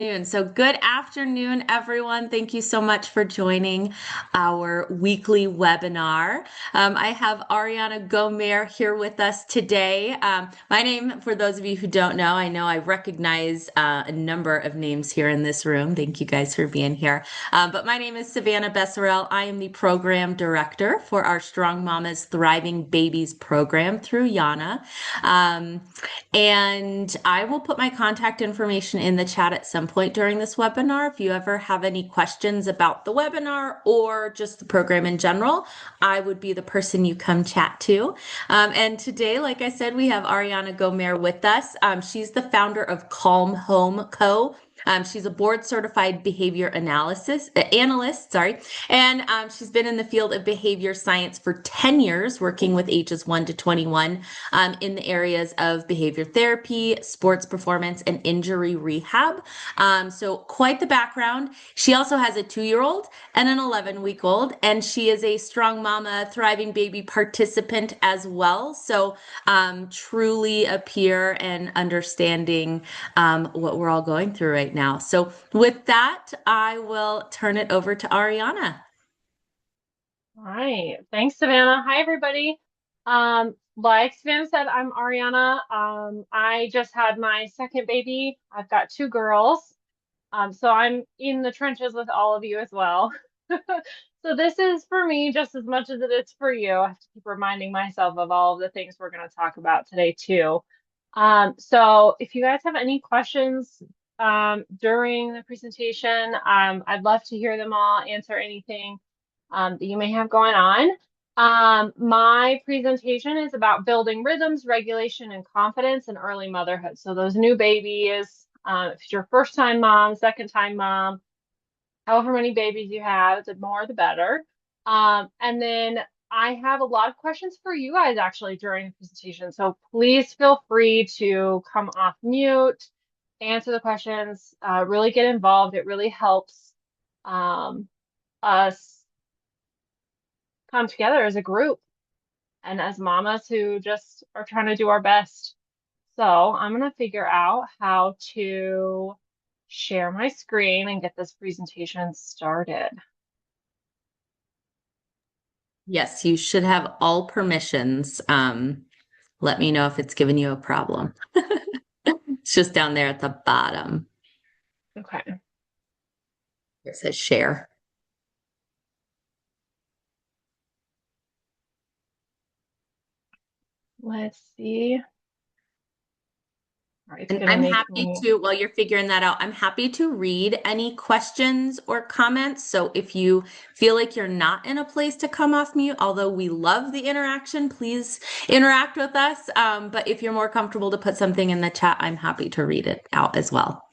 So, good afternoon, everyone. Thank you so much for joining our weekly webinar. I have Ariana Goemaere here with us today. My name, for those of you who don't know, I know I recognize a number of names here in this room. Thank you guys for being here. But my name is Savannah Besserell. I am the program director for our Strong Mamas Thriving Babies program through Yana. And I will put my contact information in the chat at some point during this webinar. If you ever have any questions about the webinar or just the program in general, I would be the person you come chat to. And today, like I said, we have Ariana Goemaere with us. She's the founder of Calm Home Co. She's a board certified behavior analyst, and she's been in the field of behavior science for 10 years, working with ages 1 to 21 in the areas of behavior therapy, sports performance, and injury rehab. So quite the background. She also has a 2-year-old and an 11-week-old, and she is a Strong Mama Thriving Baby participant as well. So truly a peer and understanding what we're all going through right now. So with that, I will turn it over to Ariana. All right. Thanks, Savannah. Hi, everybody. Like Savannah said, I'm Ariana. I just had my second baby. I've got two girls. So I'm in the trenches with all of you as well. So this is for me just as much as it is for you. I have to keep reminding myself of all of the things we're going to talk about today too. So if you guys have any questions during the presentation, I'd love to hear them all, answer anything that you may have going on. My presentation is about building rhythms, regulation, and confidence in early motherhood. So those new babies, if it's your first time mom, second time mom, however many babies you have, the more the better. And then I have a lot of questions for you guys actually during the presentation. So please feel free to come off mute, answer the questions, really get involved. It really helps us come together as a group and as mamas who just are trying to do our best. So I'm going to figure out how to share my screen and get this presentation started. Yes, you should have all permissions. Let me know if it's giving you a problem. It's just down there at the bottom. Okay. It says share. Let's see. All right, it's And going to I'm make happy me. to, while you're figuring that out, I'm happy to read any questions or comments. So if you feel like you're not in a place to come off mute, although we love the interaction, please interact with us. But if you're more comfortable to put something in the chat, I'm happy to read it out as well.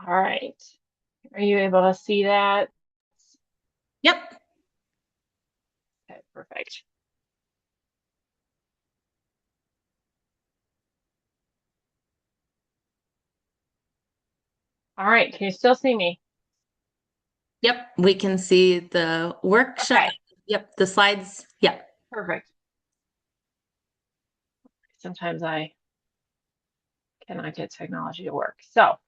All right. Are you able to see that? Yep. Okay, perfect. All right, can you still see me? Yep. We can see the workshop. Okay, Yep. The slides. Yep. perfect. Sometimes I cannot get technology to work. So,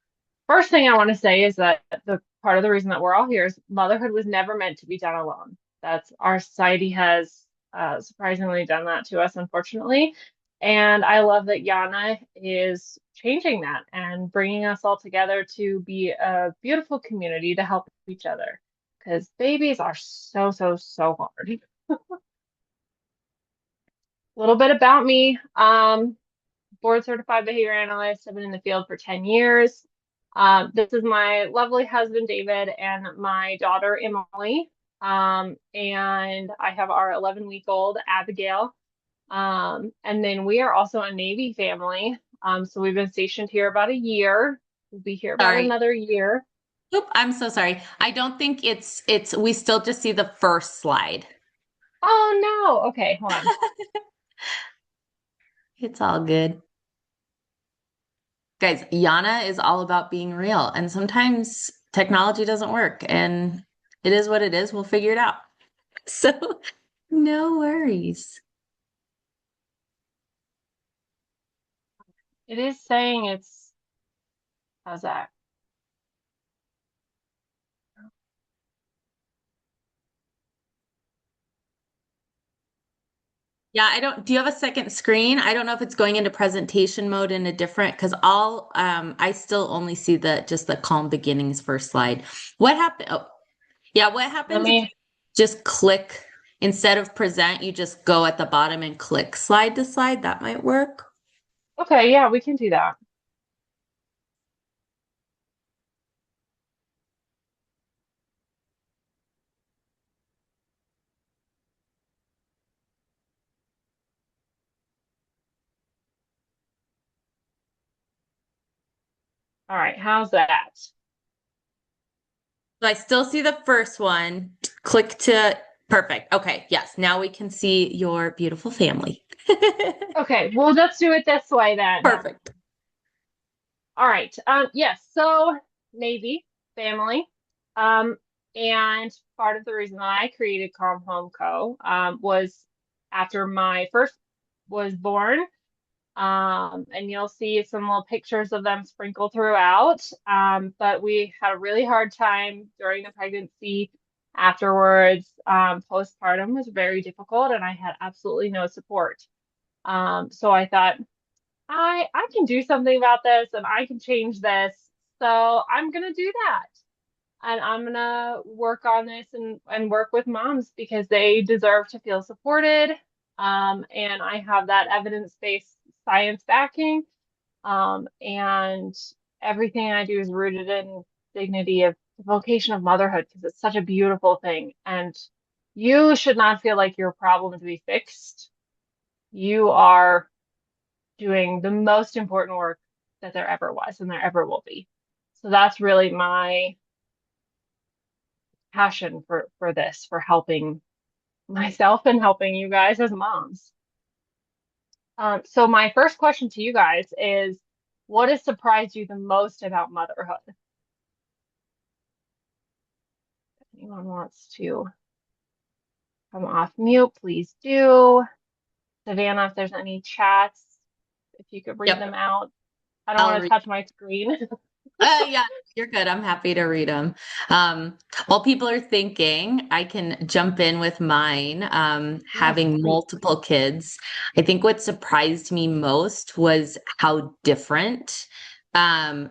first thing I want to say is that the part of the reason that we're all here is motherhood was never meant to be done alone. That's our society has surprisingly done that to us, unfortunately. And I love that Yana is changing that and bringing us all together to be a beautiful community to help each other. Because babies are so, so, so hard. A little bit about me. Board certified behavior analyst. I've been in the field for 10 years. This is my lovely husband, David, and my daughter, Emily. And I have our 11-week-old, Abigail. And then we are also a Navy family. So we've been stationed here about a year. We'll be here about Sorry. another year. Oop, I'm so sorry. I don't think we still just see the first slide. Oh no. Okay, hold on. It's all good. Guys, Yana is all about being real, and sometimes technology doesn't work, and It is what it is. We'll figure it out. So no worries. It is saying it's, how's that? Yeah, do you have a second screen? I don't know if it's going into presentation mode in a different, because I still only see just the calm beginnings first slide. What happened? Oh, yeah, what Let happens if you me, just click instead of present, you just go at the bottom and click slide to slide? That might work. okay, yeah, we can do that. All right, how's that? So I still see the first one. Click to perfect. Okay, yes, now we can see your beautiful family. Okay, well, let's do it this way then. Perfect. All right. Yes, so Navy family. Um, and part of the reason that I created Calm Home Co. Was after my first was born. And you'll see some little pictures of them sprinkled throughout. But we had a really hard time during the pregnancy. Afterwards, postpartum was very difficult, and I had absolutely no support. So I thought, I can do something about this and I can change this. So I'm gonna do that. And I'm gonna work on this and work with moms because they deserve to feel supported. And I have that evidence-based science backing. And everything I do is rooted in dignity of the vocation of motherhood because it's such a beautiful thing. And you should not feel like you're a problem to be fixed. You are doing the most important work that there ever was and there ever will be. So that's really my passion for this, for helping myself and helping you guys as moms. So my first question to you guys is, what has surprised you the most about motherhood? If anyone wants to come off mute, please do. Savannah, if there's any chats, if you could read them Yep. out. I don't I'll want to read. touch my screen. Yeah, you're good. I'm happy to read them. While people are thinking, I can jump in with mine. Yes, Having please. multiple kids, I think what surprised me most was how different. Um,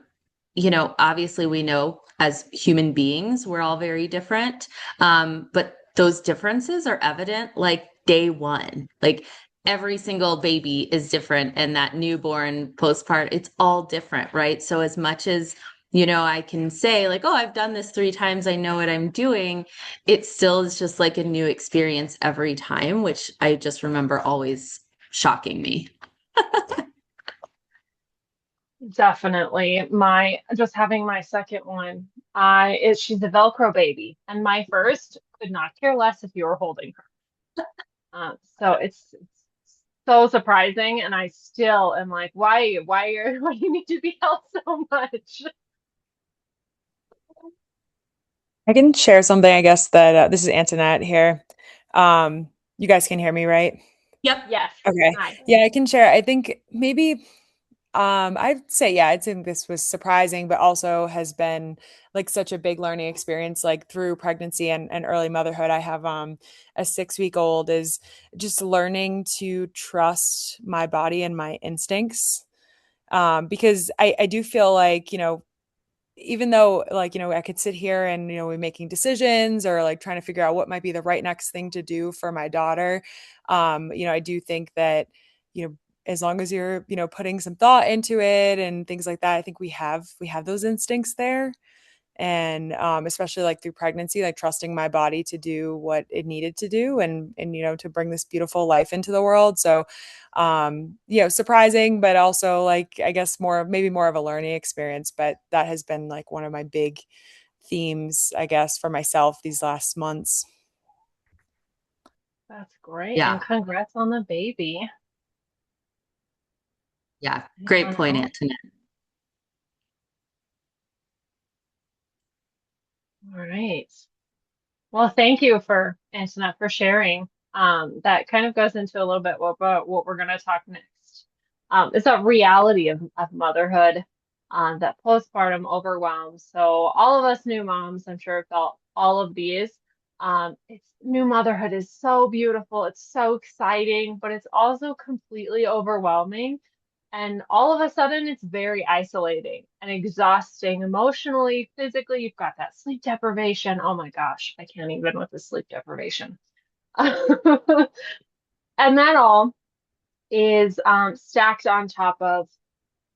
Obviously, we know as human beings, we're all very different. But those differences are evident like day one. Like every single baby is different, and that newborn postpartum, it's all different, right? So as much as I can say like, oh, I've done this 3 times, I know what I'm doing. It still is just like a new experience every time, which I just remember always shocking me. Definitely. My just having my second one, she's a Velcro baby, and my first could not care less if you were holding her. So it's so surprising, and I still am like, why do you need to be held so much? I can share something, I guess, that this is Antoinette here. You guys can hear me, right? Yep. Yes. Okay. Hi. Yeah, I can share. I think maybe I'd say, yeah, I think this was surprising, but also has been like such a big learning experience, like through pregnancy and early motherhood. I have a 6 week old is just learning to trust my body and my instincts. Because I do feel like, even though like I could sit here and we're making decisions or like trying to figure out what might be the right next thing to do for my daughter, I do think that you know as long as you're putting some thought into it and things like that, I think we have those instincts there. And especially like through pregnancy, like trusting my body to do what it needed to do, and to bring this beautiful life into the world. So surprising, but also like I guess maybe more of a learning experience. But that has been like one of my big themes, I guess, for myself these last months. That's great. And Yeah. congrats on the baby. Yeah. Great Anyone point, else? Antoinette. All right. Well, thank you for Antoinette for sharing. That kind of goes into a little bit about what we're going to talk next. It's that reality of motherhood, that postpartum overwhelm. So all of us new moms, I'm sure, felt all of these. It's new motherhood is so beautiful. It's so exciting, but it's also completely overwhelming. And all of a sudden, it's very isolating and exhausting emotionally, physically. You've got that sleep deprivation. Oh my gosh, I can't even with the sleep deprivation. And that all is stacked on top of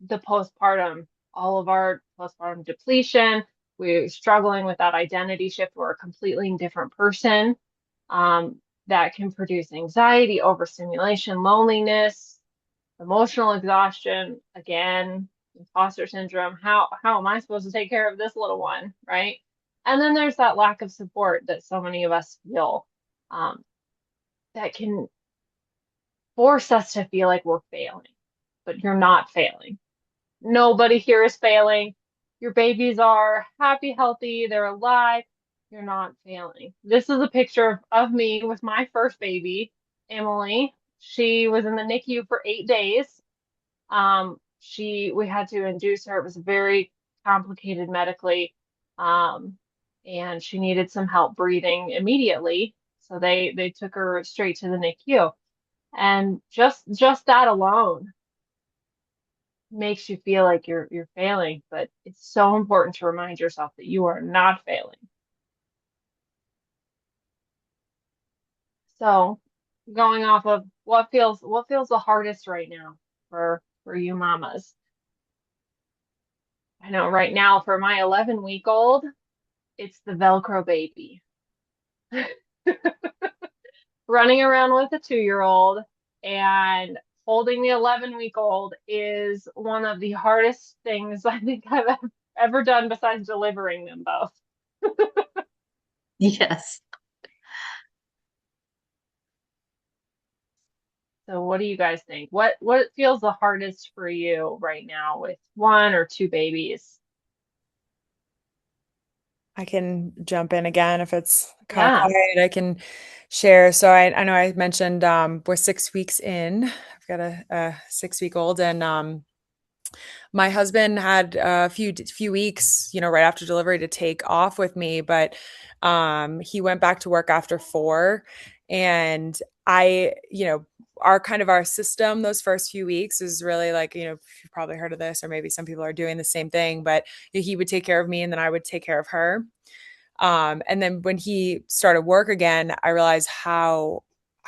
the postpartum, all of our postpartum depletion. We're struggling with that identity shift. We're a completely different person. That can produce anxiety, overstimulation, loneliness, emotional exhaustion, again, imposter syndrome. How am I supposed to take care of this little one, right? And then there's that lack of support that so many of us feel, that can force us to feel like we're failing, but you're not failing. Nobody here is failing. Your babies are happy, healthy, they're alive. You're not failing. This is a picture of me with my first baby, Emily. She was in the NICU for 8 days. We had to induce her. It was very complicated medically. And she needed some help breathing immediately. So they took her straight to the NICU. And just that alone makes you feel like you're failing, but it's so important to remind yourself that you are not failing. So going off of what feels the hardest right now for you mamas. I know right now for my 11-week-old, it's the Velcro baby. Running around with a 2-year-old and holding the 11-week-old is one of the hardest things I think I've ever done besides delivering them both. Yes. So what do you guys think? What feels the hardest for you right now with one or two babies? I can jump in again if it's kind of Yeah. quiet. I can share. So I know I mentioned we're 6 weeks in. I've got a 6 week old, and my husband had a few weeks, right after delivery to take off with me, but he went back to work after 4, and our system those first few weeks is really like, you've probably heard of this, or maybe some people are doing the same thing, but he would take care of me and then I would take care of her. And then when he started work again, I realized how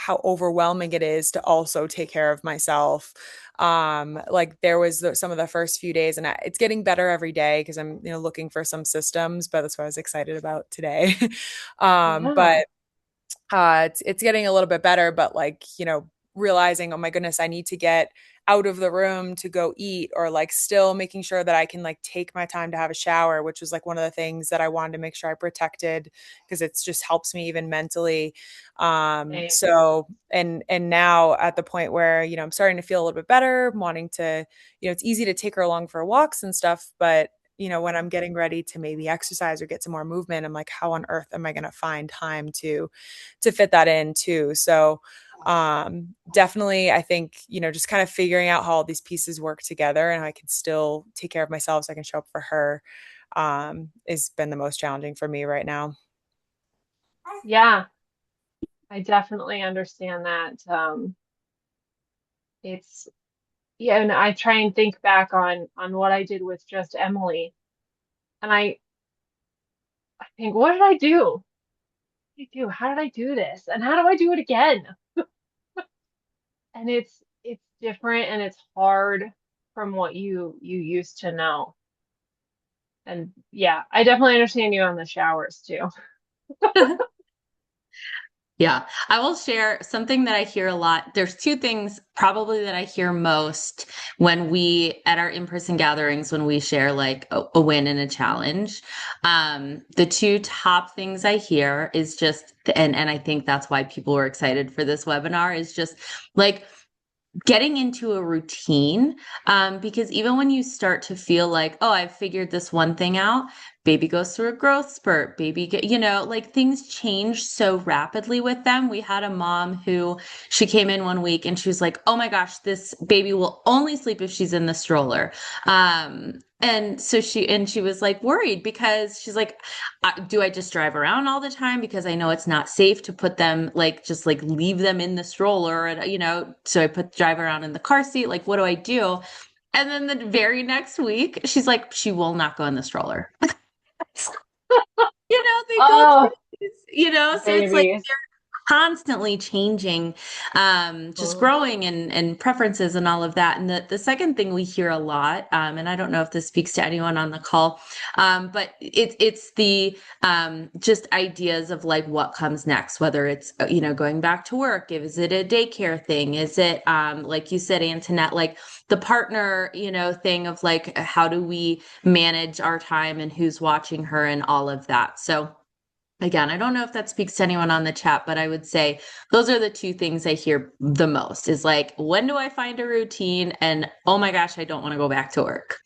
overwhelming it is to also take care of myself. Like there was some of the first few days, and it's getting better every day because I'm looking for some systems, but that's what I was excited about today. Yeah. But it's getting a little bit better, but like, realizing, oh my goodness, I need to get out of the room to go eat, or like still making sure that I can like take my time to have a shower, which was like one of the things that I wanted to make sure I protected because it just helps me even mentally. Same. So and now at the point where, I'm starting to feel a little bit better, wanting to, it's easy to take her along for walks and stuff, but when I'm getting ready to maybe exercise or get some more movement, I'm like, how on earth am I going to find time to fit that in too? So definitely I think, just kind of figuring out how all these pieces work together and I can still take care of myself so I can show up for her has been the most challenging for me right now. Yeah, I definitely understand that. It's yeah, and I try and think back on what I did with just Emily, and I think, what did I do? What did I do? How did I do this? And how do I do it again? And it's different and it's hard from what you used to know. And yeah, I definitely understand you on the showers too. Yeah, I will share something that I hear a lot. There's two things probably that I hear most when at our in-person gatherings, when we share like a win and a challenge. The two top things I hear is just, and I think that's why people were excited for this webinar, is just like getting into a routine. Because even when you start to feel like, oh, I've figured this one thing out, baby goes through a growth spurt, like things change so rapidly with them. We had a mom who she came in one week and she was like, oh my gosh, this baby will only sleep if she's in the stroller. And so she was like worried because she's like, do I just drive around all the time? Because I know it's not safe to put them like, just like leave them in the stroller and, so I drive around in the car seat. Like, what do I do? And then the very next week, she's like, she will not go in the stroller. They go through Oh, these, so it's like babies. constantly changing, just Mm. growing and preferences and all of that. And the second thing we hear a lot, and I don't know if this speaks to anyone on the call, but it's the just ideas of like what comes next, whether it's, going back to work. Is it a daycare thing? Is it, like you said, Antoinette, like the partner, thing of like, how do we manage our time and who's watching her and all of that. So again, I don't know if that speaks to anyone on the chat, but I would say those are the two things I hear the most is like, when do I find a routine? And oh my gosh, I don't want to go back to work.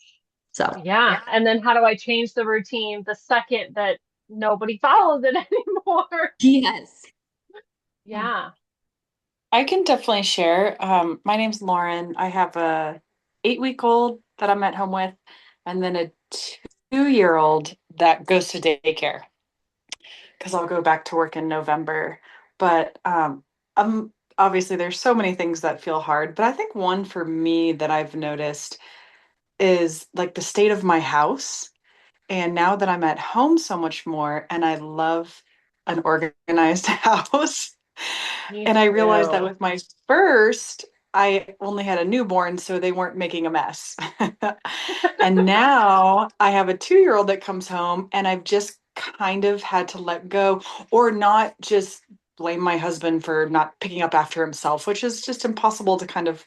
So, Yeah. And then how do I change the routine the second that nobody follows it anymore? yes. Yeah. I can definitely share. My name's Lauren. I have a 8-week old that I'm at home with, and then a 2-year old that goes to daycare because I'll go back to work in November. But obviously there's so many things that feel hard. But I think one for me that I've noticed is like the state of my house. And now that I'm at home so much more, and I love an organized house. Me And I realized that too. with my first, I only had a newborn, so they weren't making a mess. And now I have a 2-year old that comes home, and I've just kind of had to let go or not just blame my husband for not picking up after himself, which is just impossible to kind of,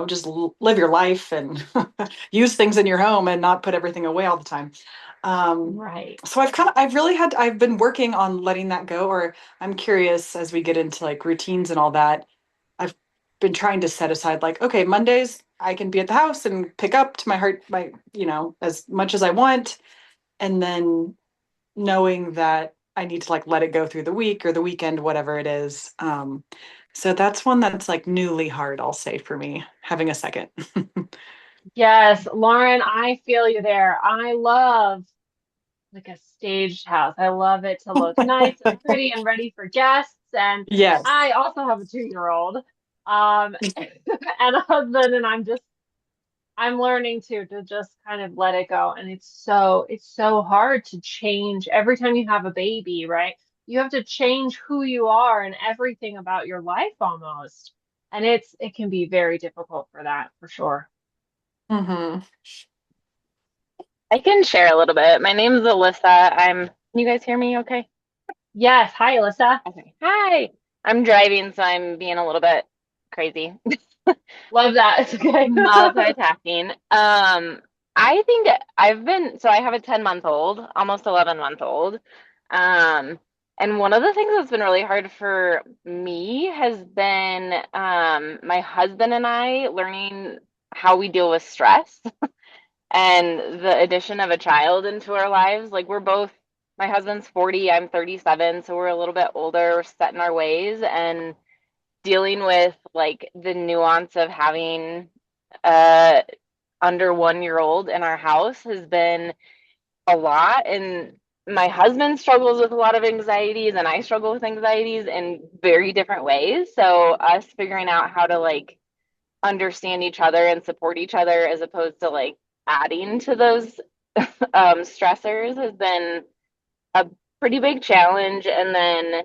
just live your life and use things in your home and not put everything away all the time. Um, Right. so I've been working on letting that go, or I'm curious as we get into like routines and all that. I've been trying to set aside like, okay, Mondays I can be at the house and pick up to my heart, as much as I want. And then knowing that I need to like let it go through the week or the weekend, whatever it is. So that's one that's like newly hard, I'll say, for me, having a second. Yes, Lauren, I feel you there. I love like a staged house. I love it to look nice and pretty and ready for guests. And Yes. I also have a 2-year-old, and a husband, and I'm learning to just kind of let it go. And it's so hard to change every time you have a baby, right? You have to change who you are and everything about your life almost. And it can be very difficult for that, for sure. Hmm. I can share a little bit. My name is Alyssa. Can you guys hear me okay? Yes. Hi, Alyssa. Okay. Hi. I'm driving, so I'm being a little bit crazy. Love that. It's okay. Multitasking. I think so I have a 10-month-old, almost 11-month-old. Um, and one of the things that's been really hard for me has been my husband and I learning how we deal with stress. And the addition of a child into our lives, like my husband's 40, I'm 37, so we're a little bit older, we're set in our ways, and dealing with like the nuance of having a under 1-year old in our house has been a lot. And my husband struggles with a lot of anxieties, and I struggle with anxieties in very different ways. So us figuring out how to like understand each other and support each other as opposed to like adding to those stressors has been a pretty big challenge. And then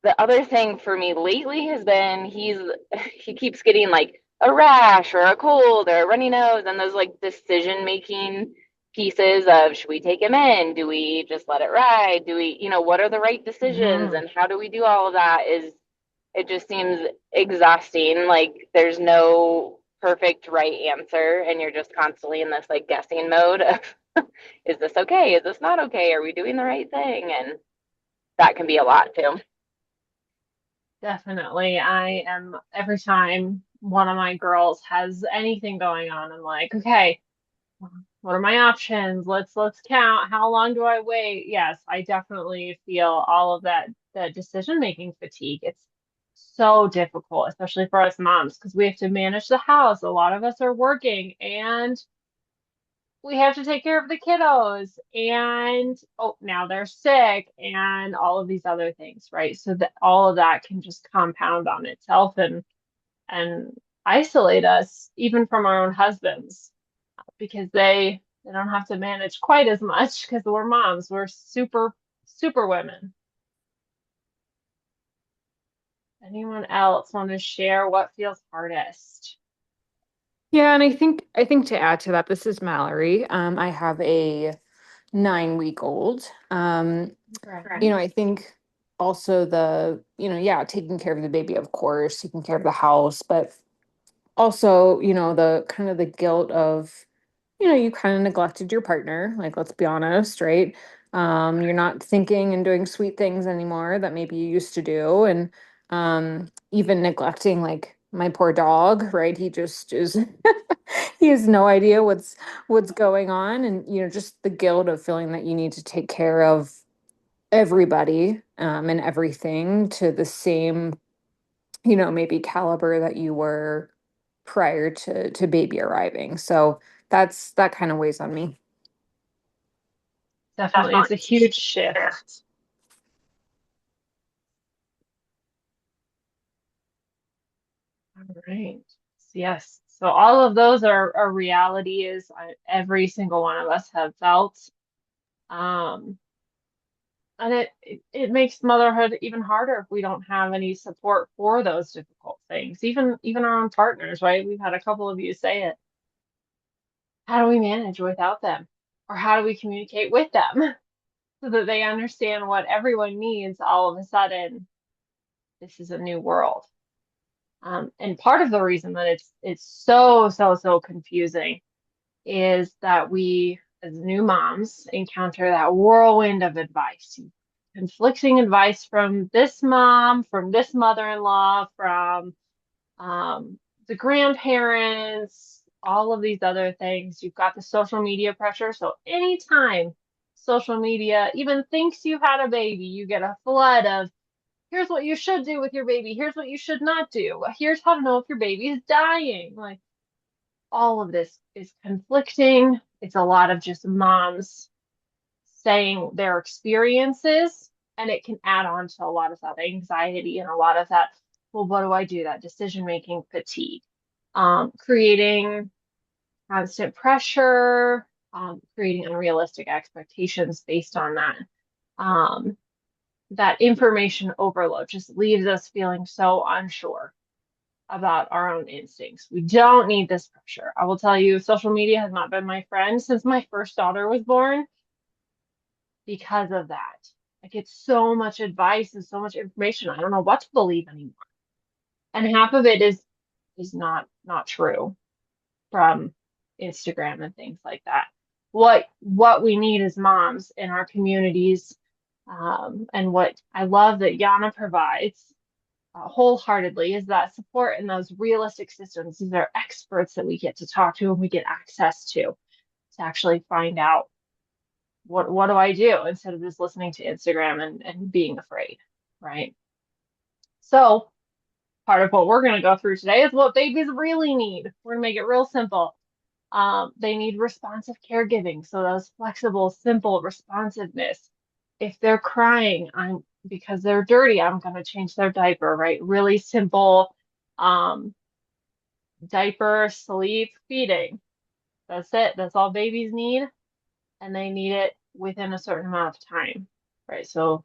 the other thing for me lately has been he keeps getting like a rash or a cold or a runny nose, and those like decision making pieces of, should we take him in, do we just let it ride, do we, what are the right decisions Mhm. and how do we do all of that, is it just seems exhausting. Like there's no perfect right answer, and you're just constantly in this like guessing mode of is this okay? Is this not okay? Are we doing the right thing? And that can be a lot too. Definitely. I am every time one of my girls has anything going on, I'm like, okay, what are my options? Let's count. How long do I wait? Yes, I definitely feel all of that decision-making fatigue. It's so difficult, especially for us moms, because we have to manage the house. A lot of us are working and we have to take care of the kiddos and oh, now they're sick and all of these other things, right? So that all of that can just compound on itself and isolate us even from our own husbands because they don't have to manage quite as much because we're moms. We're super women. Anyone else want to share what feels hardest? Yeah, and I think to add to that, this is Mallory. I have a 9 week old. Okay. I think also yeah, taking care of the baby, of course, taking care of the house, but also, the kind of the guilt of, you kind of neglected your partner, like let's be honest, right? You're not thinking and doing sweet things anymore that maybe you used to do, and even neglecting like my poor dog, right? He just is he has no idea what's going on, and just the guilt of feeling that you need to take care of everybody and everything to the same maybe caliber that you were prior to baby arriving. So that kind of weighs on me. Definitely, it's a huge shift. All right. Yes. So all of those are a reality is every single one of us have felt. Um, and it makes motherhood even harder if we don't have any support for those difficult things. Even our own partners, right? We've had a couple of you say it. How do we manage without them? Or how do we communicate with them so that they understand what everyone needs all of a sudden? This is a new world. And part of the reason that it's so confusing is that we, as new moms, encounter that whirlwind of advice, conflicting advice from this mom, from this mother-in-law, from the grandparents, all of these other things. You've got the social media pressure. So anytime social media even thinks you've had a baby, you get a flood of here's what you should do with your baby. Here's what you should not do. Here's how to know if your baby is dying. Like all of this is conflicting. It's a lot of just moms saying their experiences, and it can add on to a lot of that anxiety and a lot of that, well, what do I do? That decision-making fatigue, creating constant pressure, creating unrealistic expectations based on that. That information overload just leaves us feeling so unsure about our own instincts. We don't need this pressure. I will tell you, social media has not been my friend since my first daughter was born because of that. I get so much advice and so much information. I don't know what to believe anymore. And half of it is not true from Instagram and things like that. What we need as moms in our communities, and what I love that Yana provides wholeheartedly is that support in those realistic systems. These are experts that we get to talk to and we get access to actually find out what do I do instead of just listening to Instagram and being afraid, right? So part of what we're going to go through today is what babies really need. We're going to make it real simple. They need responsive caregiving. So those flexible, simple responsiveness. If they're crying, because they're dirty, I'm going to change their diaper, right? Really simple, diaper, sleep, feeding. That's it. That's all babies need. And they need it within a certain amount of time, right? So,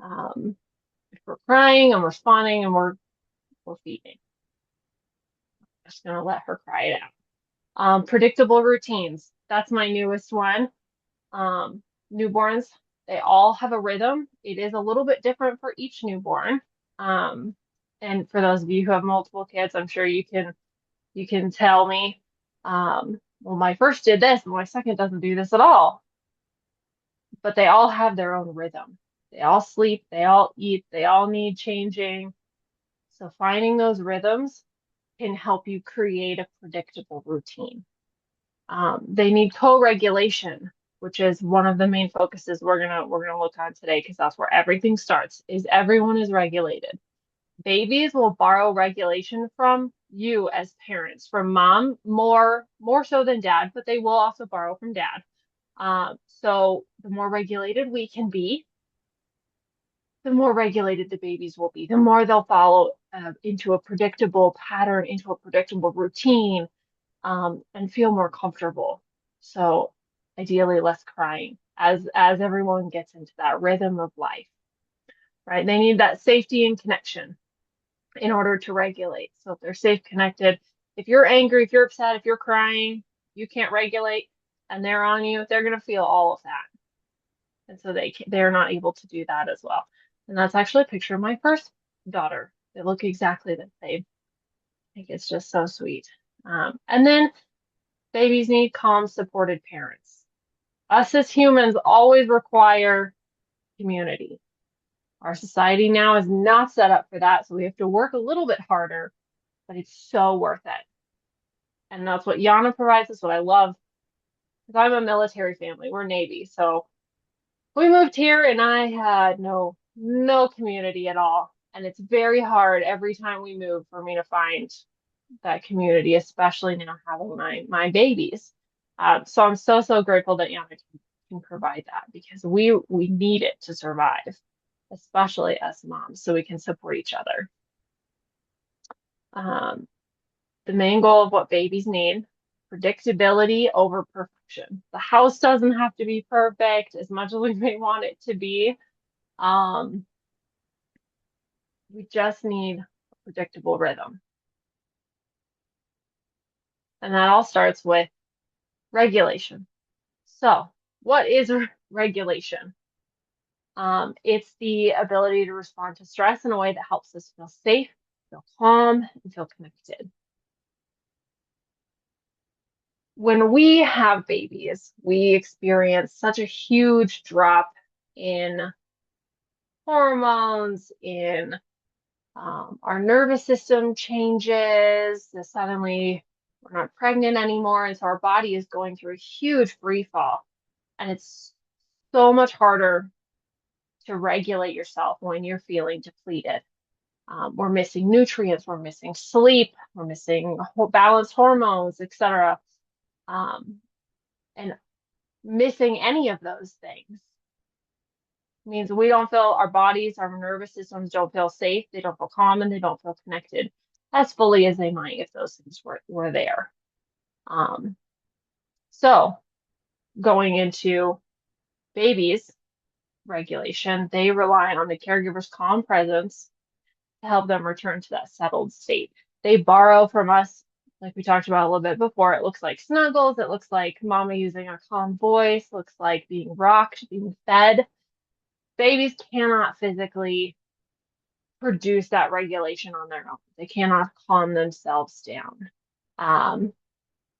if we're crying and responding and we're feeding, I'm just going to let her cry it out. Predictable routines. That's my newest one. Newborns, they all have a rhythm. It is a little bit different for each newborn. And for those of you who have multiple kids, I'm sure you can tell me, well, my first did this, and my second doesn't do this at all. But they all have their own rhythm. They all sleep, they all eat, they all need changing. So finding those rhythms can help you create a predictable routine. They need co-regulation, which is one of the main focuses we're gonna look on today, because that's where everything starts, is everyone is regulated. Babies will borrow regulation from you as parents, from mom more so than dad, but they will also borrow from dad. So the more regulated we can be, the more regulated the babies will be, the more they'll follow into a predictable pattern, into a predictable routine, and feel more comfortable. So ideally less crying as everyone gets into that rhythm of life, right? They need that safety and connection in order to regulate. So if they're safe, connected, if you're angry, if you're upset, if you're crying, you can't regulate, and they're on you, they're going to feel all of that. And so they're not able to do that as well. And that's actually a picture of my first daughter. They look exactly the same. I think it's just so sweet. And then babies need calm, supported parents. Us as humans always require community. Our society now is not set up for that, so we have to work a little bit harder, but it's so worth it. And that's what Yana provides us, what I love, because I'm a military family. We're Navy. So we moved here and I had no community at all. And it's very hard every time we move for me to find that community, especially now having my babies. So I'm so grateful that Yana can provide that, because we need it to survive, especially us moms, so we can support each other. The main goal of what babies need: predictability over perfection. The house doesn't have to be perfect as much as we may want it to be. We just need a predictable rhythm. And that all starts with regulation. So, what is regulation? It's the ability to respond to stress in a way that helps us feel safe, feel calm, and feel connected. When we have babies, we experience such a huge drop in hormones, in our nervous system changes. Suddenly, we're not pregnant anymore, and so our body is going through a huge free fall. And it's so much harder to regulate yourself when you're feeling depleted. We're missing nutrients, we're missing sleep, we're missing balanced hormones, etc. And missing any of those things means we don't feel, our bodies, our nervous systems don't feel safe, they don't feel calm, and they don't feel connected as fully as they might if those things were there. So going into babies regulation, they rely on the caregiver's calm presence to help them return to that settled state. They borrow from us, like we talked about a little bit before. It looks like snuggles, it looks like mama using a calm voice, looks like being rocked, being fed. Babies cannot physically produce that regulation on their own. They cannot calm themselves down.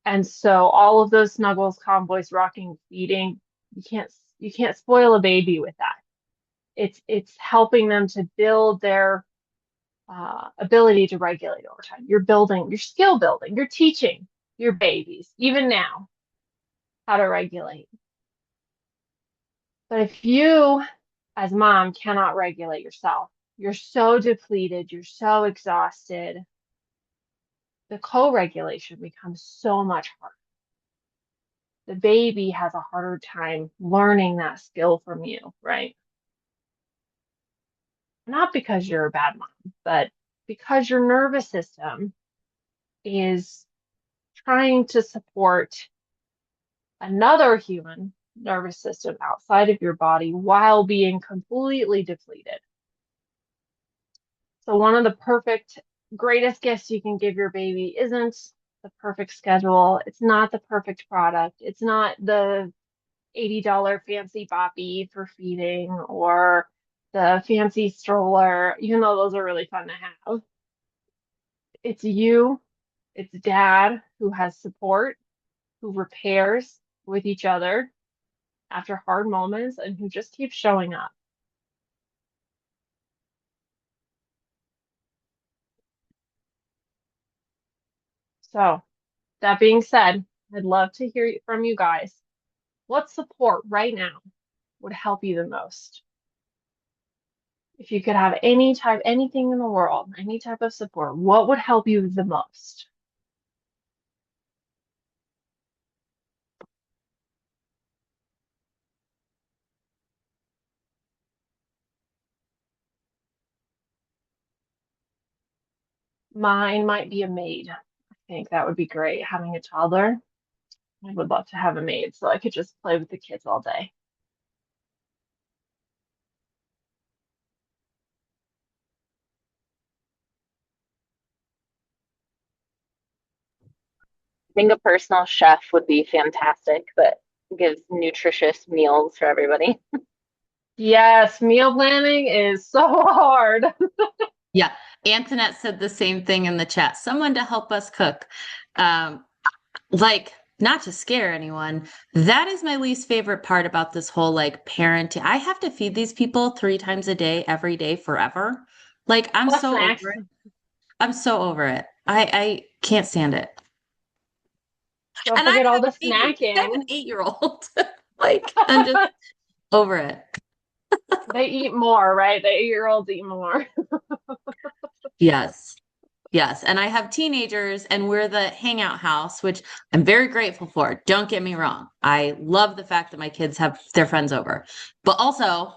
And so all of those snuggles, calm voice, rocking, feeding, you can't spoil a baby with that. It's helping them to build their ability to regulate over time. You're building, you're skill building, you're teaching your babies, even now, how to regulate. But if you, as mom, cannot regulate yourself, you're so depleted, you're so exhausted, the co-regulation becomes so much harder. The baby has a harder time learning that skill from you, right? Not because you're a bad mom, but because your nervous system is trying to support another human nervous system outside of your body while being completely depleted. So one of the greatest gifts you can give your baby isn't the perfect schedule. It's not the perfect product. It's not the $80 fancy boppy for feeding or the fancy stroller, even though those are really fun to have. It's you, it's dad who has support, who repairs with each other after hard moments, and who just keeps showing up. So, that being said, I'd love to hear from you guys. What support right now would help you the most? If you could have anything in the world, any type of support, what would help you the most? Mine might be a maid. I think that would be great having a toddler. I would love to have a maid so I could just play with the kids all day. I think a personal chef would be fantastic that gives nutritious meals for everybody. Yes, meal planning is so hard. Yeah. Antoinette said the same thing in the chat. Someone to help us cook. Um, like, not to scare anyone, that is my least favorite part about this whole like parenting. I have to feed these people 3 times a day, every day, forever. Like, I'm Plus so snacks. over it. I'm so over it. I can't stand it. Don't And I have forget all the a baby. I have an snacking. 8-year-old. Like, I'm just over it. They eat more, right? The 8-year-olds eat more. Yes. Yes. And I have teenagers, and we're the hangout house, which I'm very grateful for. Don't get me wrong. I love the fact that my kids have their friends over. But also,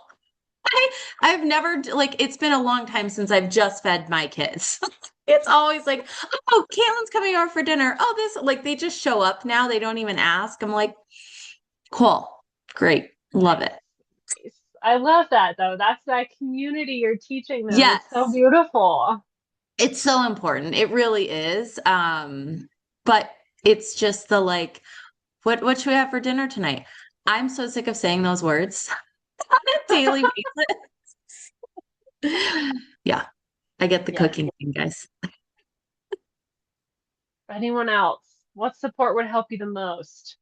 I've never, like, it's been a long time since I've just fed my kids. It's always like, oh, Caitlin's coming over for dinner. Oh, this, like, they just show up now. They don't even ask. I'm like, cool. Great. Love Nice. it. Nice. I love that though. That's that community you're teaching them. It's so Yes. beautiful. It's so important. It really is. But it's just the like, what should we have for dinner tonight? I'm so sick of saying those words on a daily basis. Yeah, I get the Yes. cooking thing, guys. Anyone else? What support would help you the most?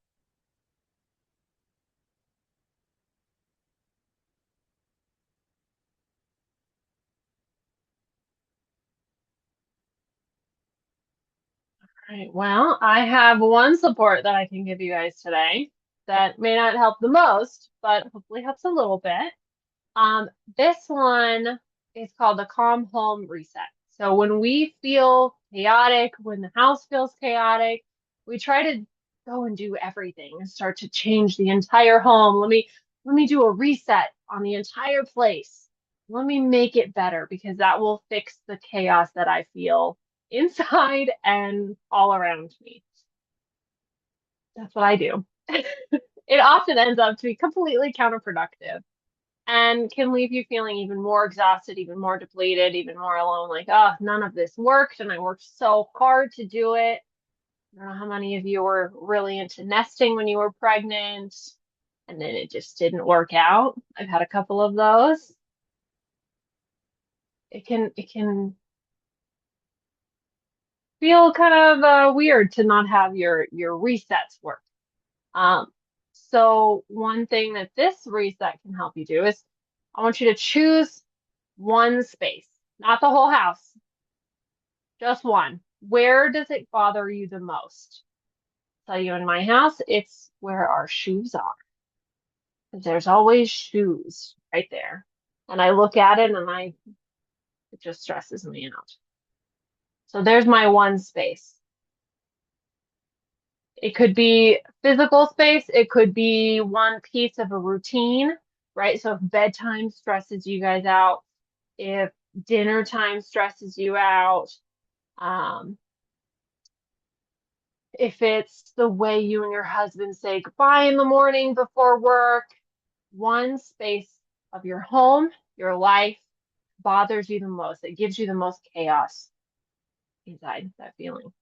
Right. Well, I have one support that I can give you guys today that may not help the most, but hopefully helps a little bit. Um, this one is called the Calm Home Reset. So when we feel chaotic, when the house feels chaotic, we try to go and do everything and start to change the entire home. Let me do a reset on the entire place. Let me make it better because that will fix the chaos that I feel inside and all around me. That's what I do. It often ends up to be completely counterproductive and can leave you feeling even more exhausted, even more depleted, even more alone. Like, oh, none of this worked, and I worked so hard to do it. I don't know how many of you were really into nesting when you were pregnant, and then it just didn't work out. I've had a couple of those. It can feel kind of weird to not have your resets work. Um, so one thing that this reset can help you do is I want you to choose one space, not the whole house, just one. Where does it bother you the most? Tell you in my house, it's where our shoes are. 'Cause there's always shoes right there. And I look at it and it just stresses me out. So there's my one space. It could be physical space, it could be one piece of a routine, right? So if bedtime stresses you guys out, if dinner time stresses you out, um, if it's the way you and your husband say goodbye in the morning before work, one space of your home, your life bothers you the most. It gives you the most chaos inside that feeling.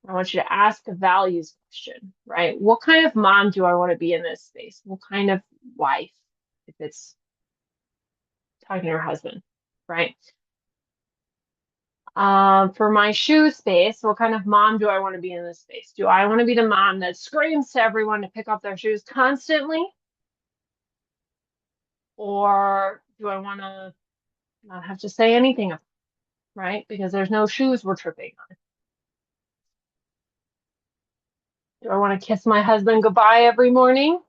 I want you to ask a values question, right? What kind of mom do I want to be in this space? What kind of wife, if it's talking to your husband, right? For my shoe space, what kind of mom do I want to be in this space? Do I want to be the mom that screams to everyone to pick up their shoes constantly? Or do I want to not have to say anything, right? Because there's no shoes we're tripping on. Do I want to kiss my husband goodbye every morning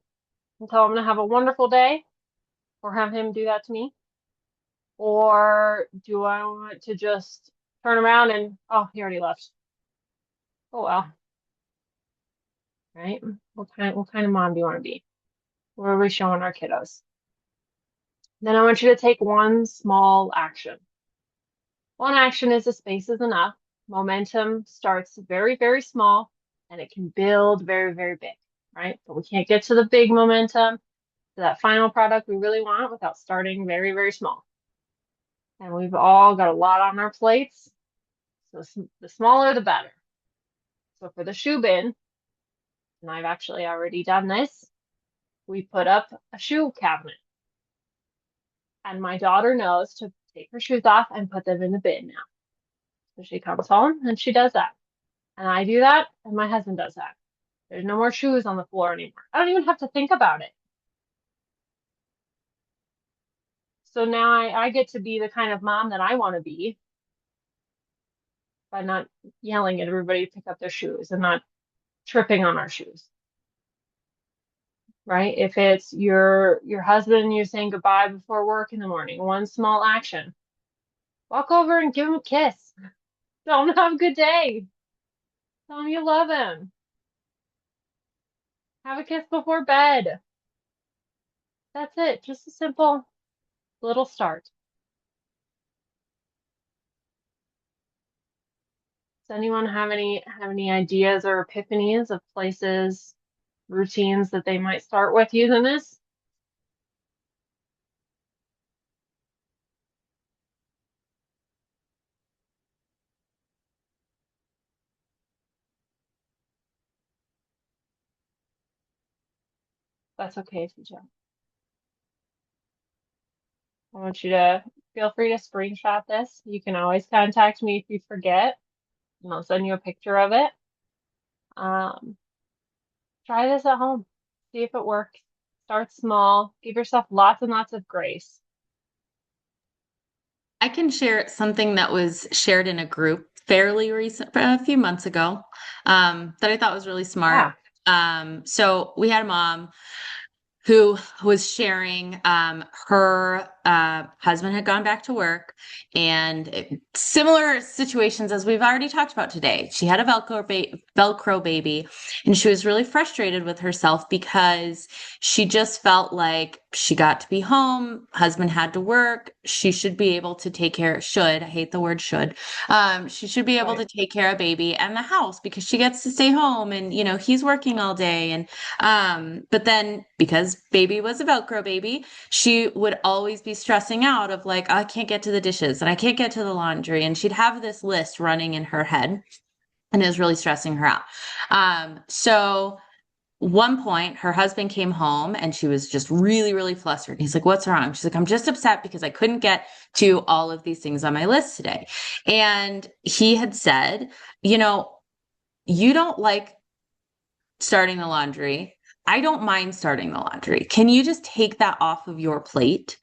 and tell him to have a wonderful day, or have him do that to me? Or do I want to just turn around and, oh, he already left. Oh well, right? What kind of mom do you want to be? What are we showing our kiddos? Then I want you to take one small action. One action is a space is enough. Momentum starts very, very small and it can build very, very big, right? But we can't get to the big momentum, to that final product we really want without starting very, very small. And we've all got a lot on our plates. So the smaller, the better. So for the shoe bin, and I've actually already done this, we put up a shoe cabinet. And my daughter knows to take her shoes off and put them in the bin now. So she comes home and she does that. And I do that, and my husband does that. There's no more shoes on the floor anymore. I don't even have to think about it. So now I get to be the kind of mom that I want to be by not yelling at everybody to pick up their shoes and not tripping on our shoes. Right? If it's your husband and you're saying goodbye before work in the morning, one small action. Walk over and give him a kiss. Tell him to have a good day. Tell him you love him. Have a kiss before bed. That's it. Just a simple little start. Does anyone have any ideas or epiphanies of places, routines that they might start with using this? That's okay if you don't. I want you to feel free to screenshot this. You can always contact me if you forget, and I'll send you a picture of it. Try this at home. See if it works. Start small. Give yourself lots and lots of grace. I can share something that was shared in a group fairly recent, a few months ago, that I thought was really smart. So we had a mom who was sharing her husband had gone back to work, and similar situations as we've already talked about today. She had a Velcro baby, and she was really frustrated with herself because she just felt like she got to be home, husband had to work, she should be able to take care, should, I hate the word should, she should be able to take care of baby and the house because she gets to stay home, and he's working all day. And but then because baby was a Velcro baby, she would always be stressing out of like, oh, I can't get to the dishes and I can't get to the laundry, and she'd have this list running in her head, and it was really stressing her out. So one point, her husband came home and she was just really, really flustered. He's like, what's wrong? She's like, I'm just upset because I couldn't get to all of these things on my list today. And he had said, you don't like starting the laundry. I don't mind starting the laundry. Can you just take that off of your plate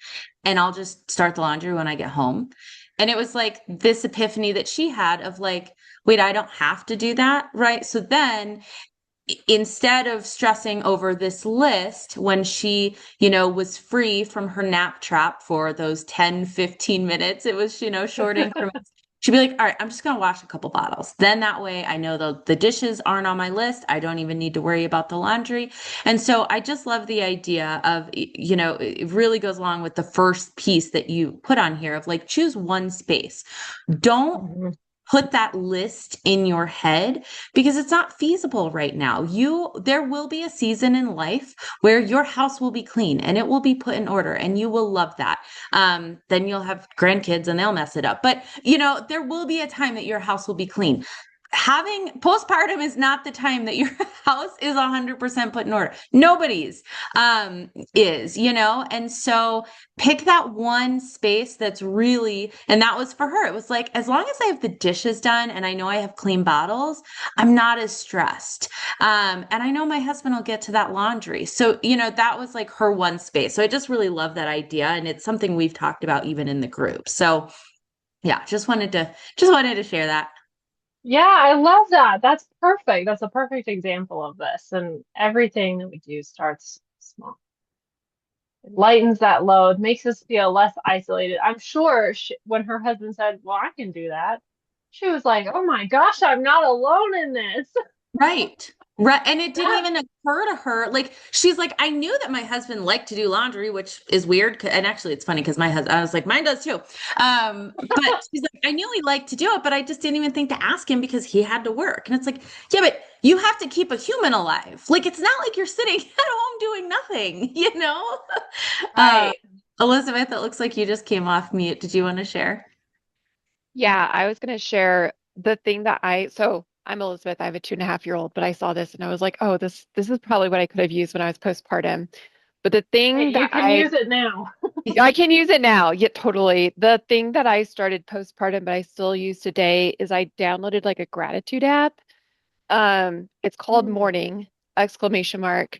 and I'll just start the laundry when I get home? And it was like this epiphany that she had of like, wait, I don't have to do that, right? So then instead of stressing over this list when she, was free from her nap trap for those 10, 15 minutes, it was, short increments. She'd be like, all right, I'm just going to wash a couple bottles. Then that way I know the dishes aren't on my list. I don't even need to worry about the laundry. And so I just love the idea of, it really goes along with the first piece that you put on here of like, choose one space. Don't put that list in your head because it's not feasible right now. There will be a season in life where your house will be clean and it will be put in order and you will love that. Then you'll have grandkids and they'll mess it up. But there will be a time that your house will be clean. Having postpartum is not the time that your house is 100% put in order. Nobody's is, and so pick that one space that's really, and that was for her. It was like, as long as I have the dishes done and I know I have clean bottles, I'm not as stressed. And I know my husband will get to that laundry. So, that was like her one space. So I just really love that idea. And it's something we've talked about even in the group. So yeah, just wanted to share that. Yeah, I love that. That's perfect. That's a perfect example of this. And everything that we do starts small. It lightens that load, makes us feel less isolated. I'm sure when her husband said, "Well, I can do that," she was like, "Oh my gosh, I'm not alone in this." Right. Right. And it didn't That, even occur to her. Like, she's like, I knew that my husband liked to do laundry, which is weird. And actually, it's funny because my husband, I was like, mine does too. But she's like, I knew he liked to do it, but I just didn't even think to ask him because he had to work. And it's like, yeah, but you have to keep a human alive. Like, it's not like you're sitting at home doing nothing, you know? Uh, right. Elizabeth, it looks like you just came off mute. Did you want to share? Yeah, I was going to share the thing that so I'm Elizabeth. I have a 2.5-year-old, but I saw this and I was like, oh, this is probably what I could have used when I was postpartum. But the Hey, thing you that can use it now. I can use it now. Yeah, totally. The thing that I started postpartum, but I still use today is I downloaded like a gratitude app. It's called Mm, Morning, exclamation mark.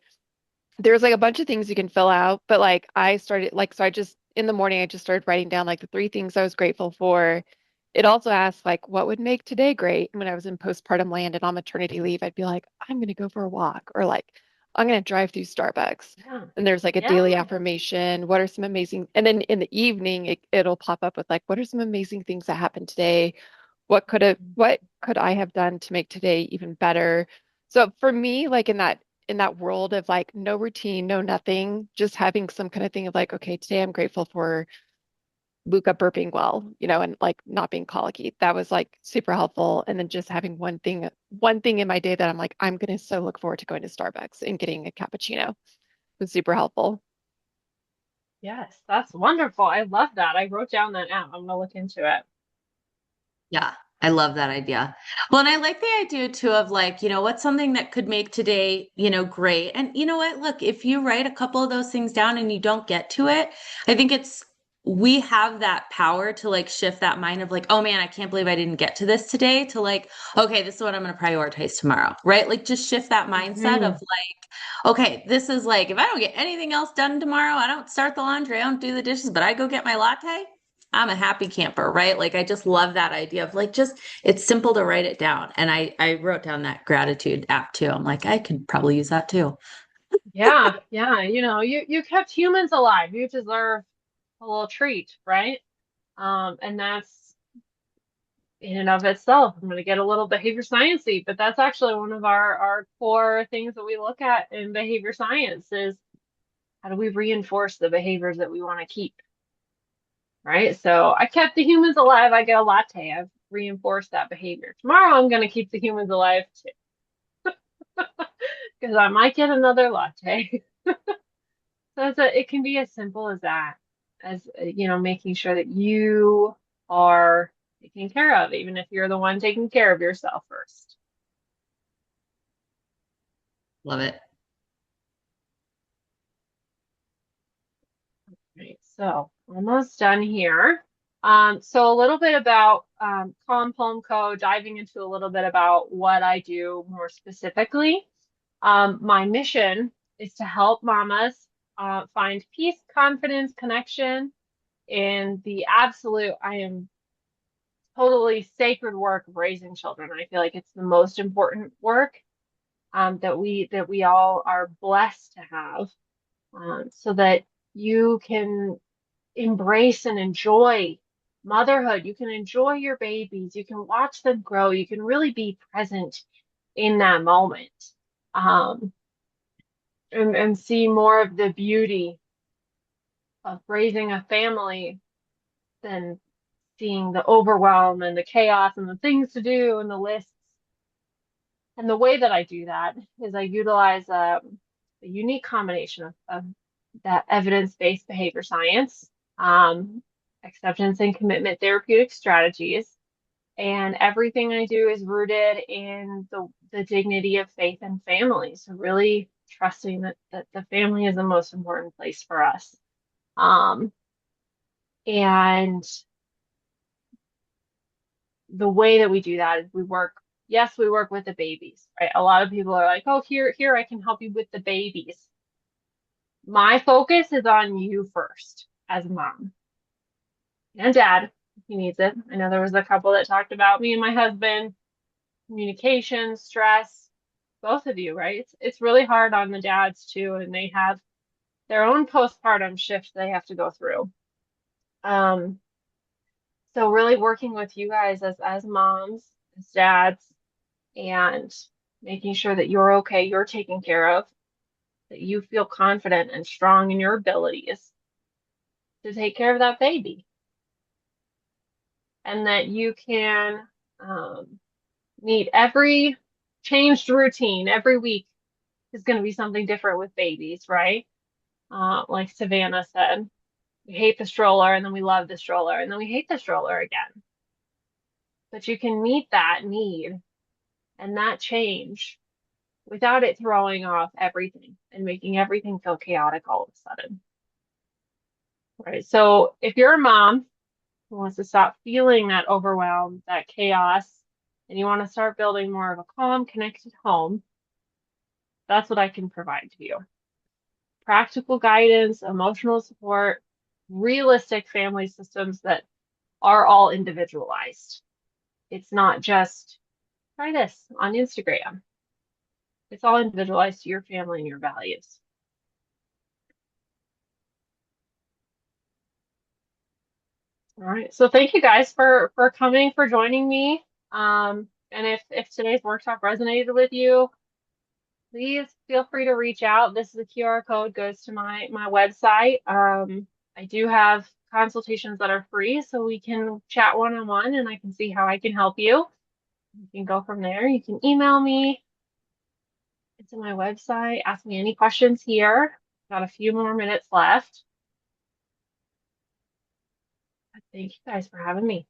There's like a bunch of things you can fill out, but like I started like so I just in the morning I just started writing down like the three things I was grateful for. It also asked like what would make today great. And when I was in postpartum land and on maternity leave, I'd be like, I'm gonna go for a walk or like I'm gonna drive through Starbucks. yeah. And there's like a Yeah. daily affirmation. What are some amazing, and then in the evening it'll pop up with like, what are some amazing things that happened today? What could I have done to make today even better? So for me, like in that world of like no routine, no nothing, just having some kind of thing of like, okay, today I'm grateful for Luca burping well, and like not being colicky. That was like super helpful. And then just having one thing in my day that I'm like, I'm gonna so look forward to going to Starbucks and getting a cappuccino was super helpful. Yes, that's wonderful. I love that. I wrote down that app. I'm gonna look into it. Yeah, I love that idea. Well, and I like the idea too of like, what's something that could make today, great. And you know what? Look, if you write a couple of those things down and you don't get to it, I think we have that power to like shift that mind of like, oh man, I can't believe I didn't get to this today to like, okay, this is what I'm going to prioritize tomorrow, right? Like just shift that mindset of Hmm. like, okay, this is like, if I don't get anything else done tomorrow, I don't start the laundry, I don't do the dishes, but I go get my latte. I'm a happy camper, right? Like I just love that idea of like just it's simple to write it down. And I wrote down that gratitude app too. I'm like, I could probably use that too. Yeah, yeah. You kept humans alive. You deserve a little treat, right? And that's in and of itself. I'm going to get a little behavior sciencey, but that's actually one of our core things that we look at in behavior science is how do we reinforce the behaviors that we want to keep, right? So I kept the humans alive. I get a latte. I've reinforced that behavior. Tomorrow I'm going to keep the humans alive too, because I might get another latte. So it can be as simple as that, as making sure that you are taken care of, even if you're the one taking care of yourself first. Love it. Right, so almost done here. So a little bit about Calm Home Co, diving into a little bit about what I do more specifically. My mission is to help mamas find peace, confidence, connection in the absolute, I am totally sacred work of raising children. I feel like it's the most important work that we all are blessed to have, so that you can embrace and enjoy motherhood. You can enjoy your babies. You can watch them grow. You can really be present in that moment, um, and see more of the beauty of raising a family than seeing the overwhelm and the chaos and the things to do and the lists. And the way that I do that is I utilize a unique combination of that evidence-based behavior science, um, acceptance and commitment therapeutic strategies, and everything I do is rooted in the dignity of faith and family. So really trusting that the family is the most important place for us. Um, and the way that we do that is we work with the babies, right? A lot of people are like, oh, here, I can help you with the babies. My focus is on you first as mom and dad, if he needs it. I know there was a couple that talked about me and my husband. communication, stress, both of you, right? It's really hard on the dads too, and they have their own postpartum shift they have to go through. So really working with you guys as moms, as dads, and making sure that you're okay, you're taken care of, that you feel confident and strong in your abilities to take care of that baby, and that you can meet every changed routine every week is going to be something different with babies, right? Like Savannah said, we hate the stroller and then we love the stroller and then we hate the stroller again. But you can meet that need and that change without it throwing off everything and making everything feel chaotic all of a sudden. Right. So if you're a mom who wants to stop feeling that overwhelm, that chaos, and you want to start building more of a calm, connected home, that's what I can provide to you. Practical guidance, emotional support, realistic family systems that are all individualized. It's not just try this on Instagram. It's all individualized to your family and your values. All right. So thank you guys for coming, for joining me. And if today's workshop resonated with you, please feel free to reach out. This is a QR code, goes to my website. I do have consultations that are free, so we can chat one-on-one and I can see how I can help you. You can go from there. You can email me. It's on my website. Ask me any questions here. Got a few more minutes left. Thank you guys for having me.